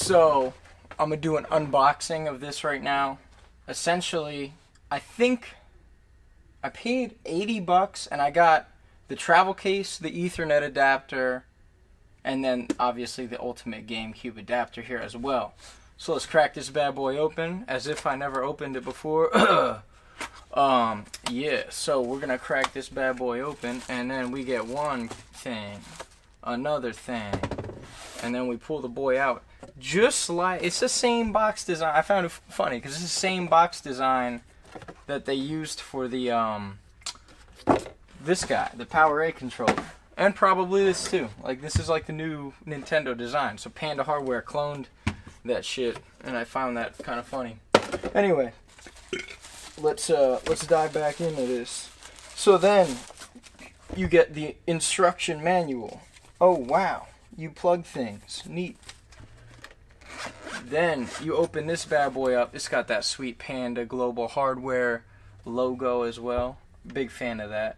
So, I'm going to do an unboxing of this right now. Essentially, I think I paid 80 bucks and I got the travel case, the Ethernet adapter, and then obviously the ultimate GameCube adapter here as well. So let's crack this bad boy open as if I never opened it before. Yeah, so we're going to crack this bad boy open and then we get one thing, another thing, and then we pull the boy out. Just like, it's the same box design. I found it funny because it's the same box design that they used for the, this guy, the Power A controller. And probably this too. Like, this is like the new Nintendo design. So Panda Hardware cloned that shit, and I found that kind of funny. Anyway, let's dive back into this. So then, you get the instruction manual. Oh wow, you plug things. Neat. Then you open this bad boy up. It's got that sweet Panda Global Hardware logo as well. Big fan of that.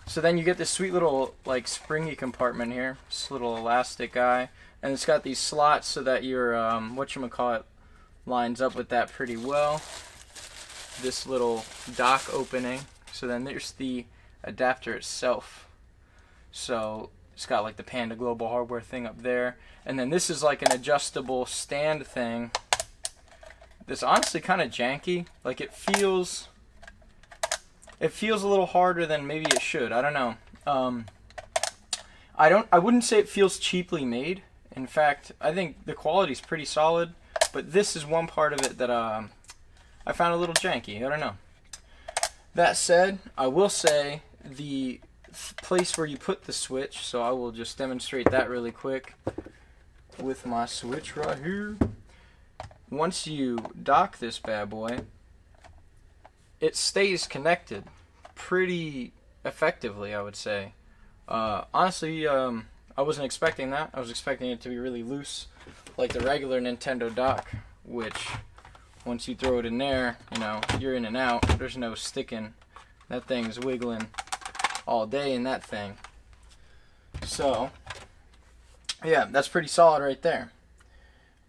So then you get this sweet little like springy compartment here. This little elastic guy. And it's got these slots so that your whatchamacallit lines up with that pretty well. This little dock opening. So then there's the adapter itself. So it's got like the Panda Global Hardware thing up there. And then this is like an adjustable stand thing. This honestly kind of janky. Like it feels a little harder than maybe it should. I don't know. I wouldn't say it feels cheaply made. In fact, I think the quality's pretty solid, but this is one part of it that I found a little janky. I don't know. That said, I will say the place where you put the switch, so I will just demonstrate that really quick with my switch right here. Once you dock this bad boy, it stays connected pretty effectively, I would say. Honestly, I wasn't expecting that. I was expecting it to be really loose, like the regular Nintendo dock, which once you throw it in there, you know, you're in and out. There's no sticking. That thing's wiggling all day in that thing. So, yeah, that's pretty solid right there.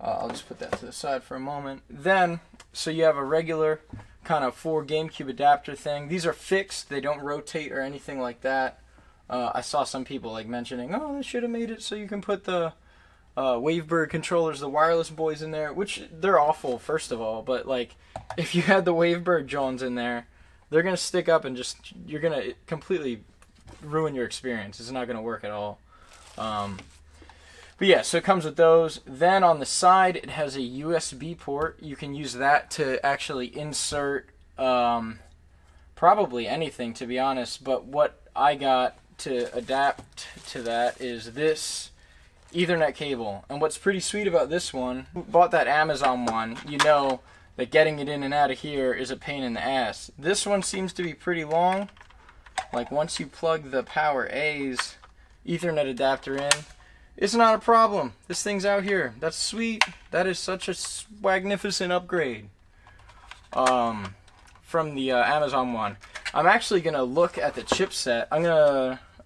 I'll just put that to the side for a moment. Then, so you have a regular kind of 4 GameCube adapter thing. These are fixed. They don't rotate or anything like that. I saw some people like mentioning, oh, they should have made it so you can put the Wavebird controllers, the wireless boys in there, which they're awful, first of all. But like, if you had the Wavebird Jones in there, they're gonna stick up and just you're gonna completely ruin your experience. It's not gonna work at all. But yeah, so it comes with those. Then on the side, it has a USB port. You can use that to actually insert probably anything, to be honest. But what I got to adapt to that is this Ethernet cable. And what's pretty sweet about this one, who bought that Amazon one, you know that getting it in and out of here is a pain in the ass. This one seems to be pretty long. Like once you plug the Power A's Ethernet adapter in, it's not a problem. This thing's out here. That's sweet. That is such a magnificent upgrade from the Amazon one. I'm actually gonna look at the chipset.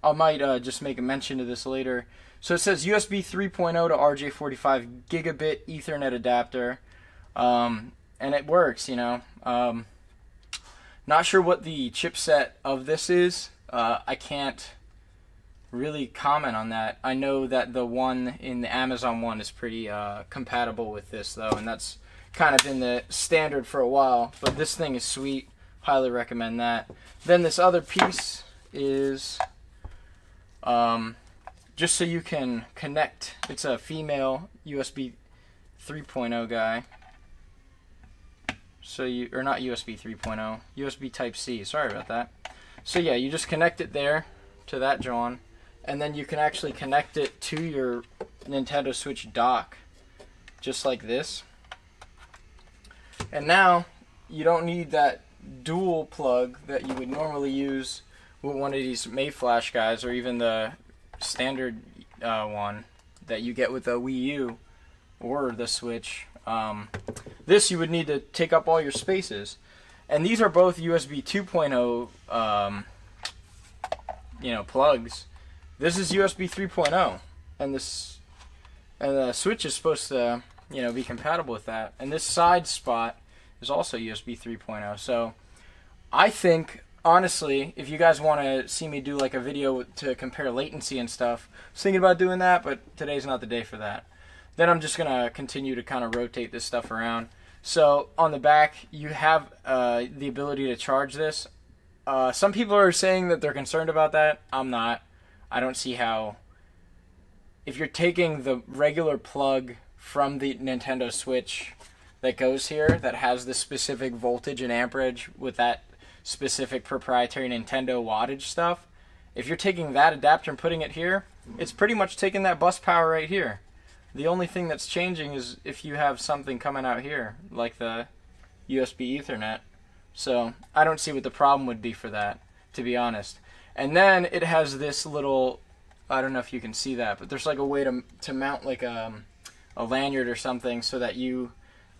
I might just make a mention of this later. So it says USB 3.0 to RJ45 gigabit Ethernet adapter, and it works. You know, not sure what the chipset of this is. I can't really comment on that. I know that the one in the Amazon one is pretty compatible with this though, and that's kind of been the standard for a while. But this thing is sweet. Highly recommend that. Then this other piece is just so you can connect. It's a female USB 3.0 guy. So you, or not USB 3.0, USB Type C. Sorry about that. So yeah, you just connect it there to that John, and then you can actually connect it to your Nintendo Switch dock, just like this. And now you don't need that dual plug that you would normally use with one of these Mayflash guys, or even the standard one that you get with the Wii U or the Switch. This you would need to take up all your spaces, and these are both USB 2.0 plugs. This is USB 3.0, and this And the Switch is supposed to, you know, be compatible with that. And this side spot is also USB 3.0. So I think, honestly, if you guys want to see me do like a video to compare latency and stuff, I was thinking about doing that, but today's not the day for that. Then I'm just going to continue to kind of rotate this stuff around. So on the back, you have the ability to charge this. Some people are saying that they're concerned about that. I'm not. I don't see how. If you're taking the regular plug from the Nintendo Switch that goes here, that has the specific voltage and amperage with that specific proprietary Nintendo wattage stuff, if you're taking that adapter and putting it here, it's pretty much taking that bus power right here. The only thing that's changing is if you have something coming out here, like the USB Ethernet. So I don't see what the problem would be for that, to be honest. And then it has this little, I don't know if you can see that, but there's like a way to mount like a lanyard or something so that you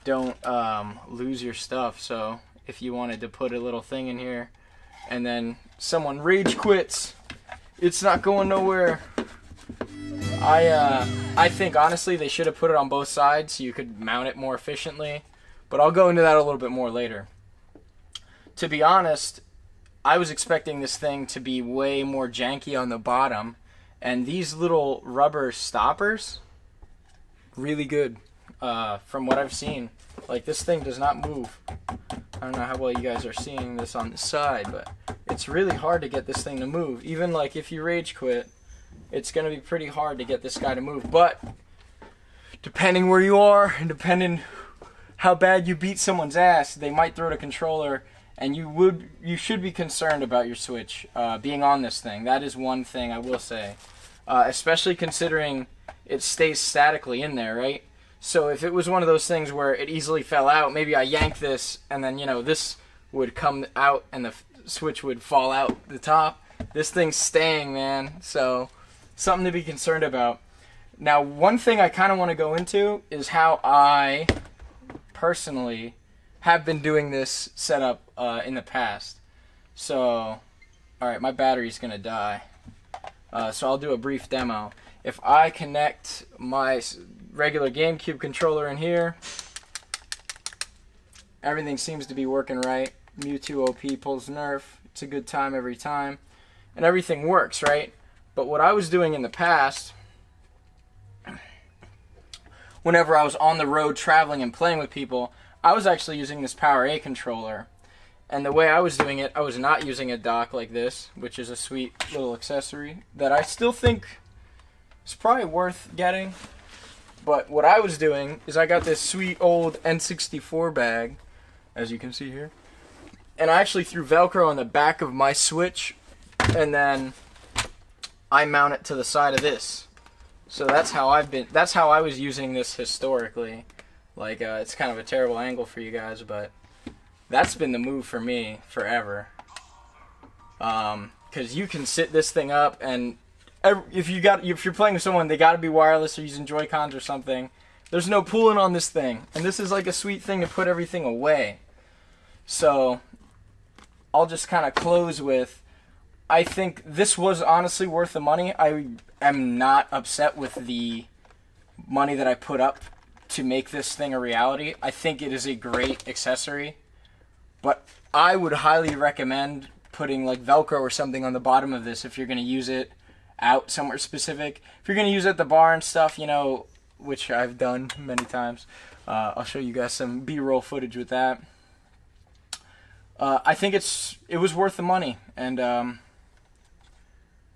don't lose your stuff. So if you wanted to put a little thing in here and then someone rage quits, it's not going nowhere. I think honestly they should have put it on both sides so you could mount it more efficiently, but I'll go into that a little bit more later. To be honest, I was expecting this thing to be way more janky on the bottom, and these little rubber stoppers, really good from what I've seen. Like, this thing does not move. I don't know how well you guys are seeing this on the side, but it's really hard to get this thing to move. Even like if you rage quit, it's going to be pretty hard to get this guy to move. But depending where you are and depending how bad you beat someone's ass, they might throw the controller, and you should be concerned about your Switch being on this thing. That is one thing I will say, especially considering it stays statically in there, right? So if it was one of those things where it easily fell out, maybe I yank this and then, you know, this would come out and the Switch would fall out the top. This thing's staying, man. So something to be concerned about. Now, one thing I kind of want to go into is how I personally have been doing this setup in the past. So, all right, my battery's going to die. So I'll do a brief demo. If I connect my regular GameCube controller in here, everything seems to be working right. Mewtwo OP pulls Nerf. It's a good time every time. And everything works, right? But what I was doing in the past, whenever I was on the road traveling and playing with people, I was actually using this Power A controller. And the way I was doing it, I was not using a dock like this, which is a sweet little accessory that I still think is probably worth getting. But what I was doing is I got this sweet old N64 bag, as you can see here. And I actually threw Velcro on the back of my Switch, and then I mount it to the side of this. So that's how I was using this historically. Like, it's kind of a terrible angle for you guys, but that's been the move for me forever. Because you can sit this thing up, and if you're playing with someone, they got to be wireless or using Joy-Cons or something. There's no pulling on this thing, and this is like a sweet thing to put everything away. So I'll just kind of close with, I think this was honestly worth the money. I am not upset with the money that I put up to make this thing a reality. I think it is a great accessory, but I would highly recommend putting like Velcro or something on the bottom of this if you're going to use it out somewhere specific. If you're going to use it at the bar and stuff, you know, which I've done many times. I'll show you guys some B-roll footage with that. I think it was worth the money, and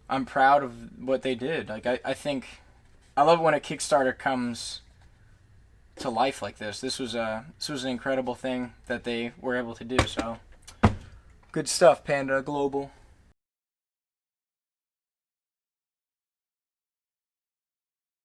I'm proud of what they did. Like, I think I love when a Kickstarter comes to life like this. This was an incredible thing that they were able to do. So good stuff, Panda Global.